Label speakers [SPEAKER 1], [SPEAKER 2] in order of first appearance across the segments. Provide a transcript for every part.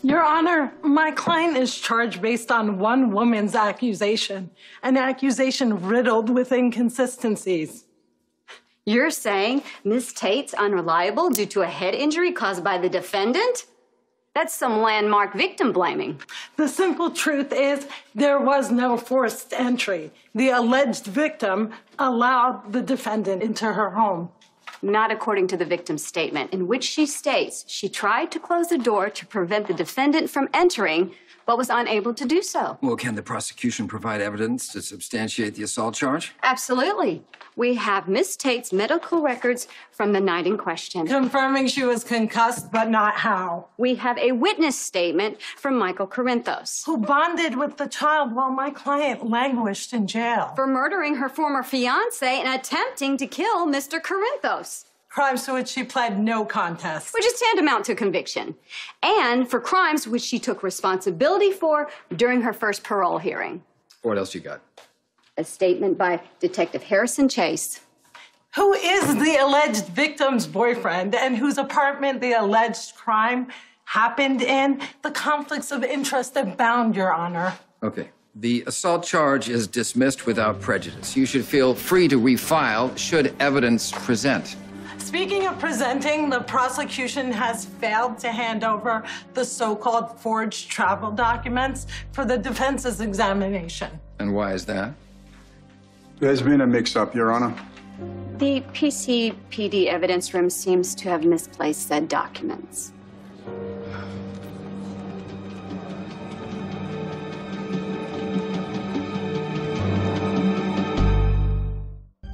[SPEAKER 1] Your Honor, my client is charged based on one woman's accusation, an accusation riddled with inconsistencies.
[SPEAKER 2] You're saying Miss Tate's unreliable due to a head injury caused by the defendant? That's some landmark victim blaming.
[SPEAKER 1] The simple truth is there was no forced entry. The alleged victim allowed the defendant into her home.
[SPEAKER 2] Not according to the victim's statement, in which she states she tried to close the door to prevent the defendant from entering, but was unable to do so.
[SPEAKER 3] Well, can the prosecution provide evidence to substantiate the assault charge?
[SPEAKER 2] Absolutely. We have Miss Tate's medical records from the night in question.
[SPEAKER 1] Confirming she was concussed, but not how.
[SPEAKER 2] We have a witness statement from Michael Corinthos,
[SPEAKER 1] who bonded with the child while my client languished in jail.
[SPEAKER 2] For murdering her former fiancé and attempting to kill Mr. Corinthos.
[SPEAKER 1] Crimes to which she pled no contest.
[SPEAKER 2] Which is tantamount to conviction. And for crimes which she took responsibility for during her first parole hearing.
[SPEAKER 3] What else you got?
[SPEAKER 2] A statement by Detective Harrison Chase,
[SPEAKER 1] who is the alleged victim's boyfriend and whose apartment the alleged crime happened in. The conflicts of interest abound, Your Honor.
[SPEAKER 3] Okay. The assault charge is dismissed without prejudice. You should feel free to refile should evidence present.
[SPEAKER 1] Speaking of presenting, the prosecution has failed to hand over the so-called forged travel documents for the defense's examination.
[SPEAKER 3] And why is that?
[SPEAKER 4] There's been a mix-up, Your Honor.
[SPEAKER 2] The PCPD evidence room seems to have misplaced said documents.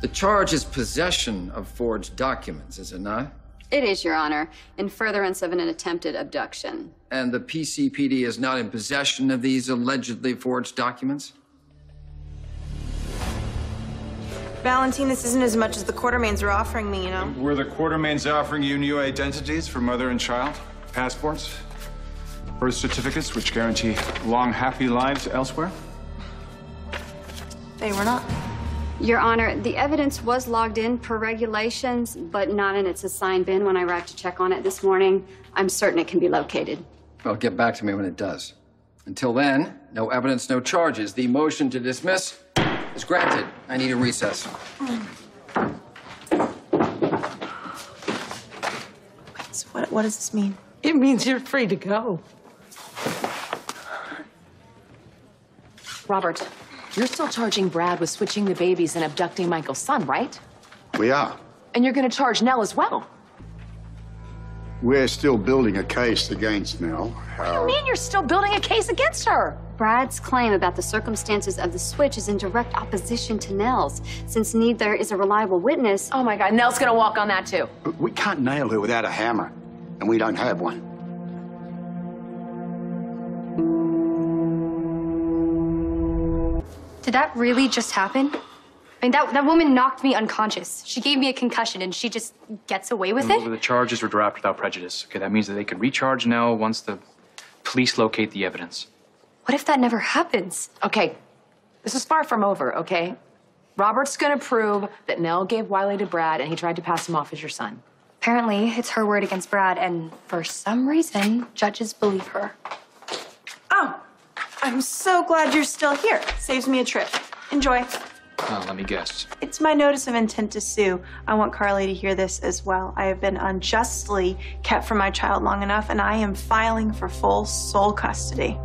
[SPEAKER 3] The charge is possession of forged documents, is it not?
[SPEAKER 2] It is, Your Honor, in furtherance of an attempted abduction.
[SPEAKER 3] And the PCPD is not in possession of these allegedly forged documents?
[SPEAKER 5] Valentine, this isn't as much as the Quartermaines are offering me, you know?
[SPEAKER 4] Were the Quartermaines offering you new identities for mother and child? Passports? Birth certificates which guarantee long, happy lives elsewhere?
[SPEAKER 5] They were not.
[SPEAKER 2] Your Honor, the evidence was logged in per regulations, but not in its assigned bin when I arrived to check on it this morning. I'm certain it can be located.
[SPEAKER 3] Well, get back to me when it does. Until then, no evidence, no charges. The motion to dismiss is granted. I need a recess.
[SPEAKER 5] Wait, so what does this mean?
[SPEAKER 1] It means you're free to go.
[SPEAKER 6] Robert, you're still charging Brad with switching the babies and abducting Michael's son, right?
[SPEAKER 7] We are.
[SPEAKER 6] And you're going to charge Nelle as well.
[SPEAKER 7] We're still building a case against Nelle.
[SPEAKER 6] What do you mean you're still building a case against her?
[SPEAKER 2] Brad's claim about the circumstances of the switch is in direct opposition to Nelle's, since neither is a reliable witness.
[SPEAKER 6] Oh, my God. Nelle's going to walk on that, too.
[SPEAKER 7] But we can't nail her without a hammer, and we don't have one.
[SPEAKER 8] Did that really just happen? I mean, that woman knocked me unconscious. She gave me a concussion, and she just gets away with it?
[SPEAKER 9] The charges were dropped without prejudice. Okay, that means that they could recharge Nelle once the police locate the evidence.
[SPEAKER 8] What if that never happens?
[SPEAKER 6] Okay, this is far from over, okay? Robert's gonna prove that Nelle gave Wiley to Brad and he tried to pass him off as your son.
[SPEAKER 8] Apparently, it's her word against Brad, and for some reason, judges believe her.
[SPEAKER 5] Oh, I'm so glad you're still here. Saves me a trip. Enjoy.
[SPEAKER 9] Let me guess.
[SPEAKER 5] It's my notice of intent to sue. I want Carly to hear this as well. I have been unjustly kept from my child long enough, and I am filing for full sole custody.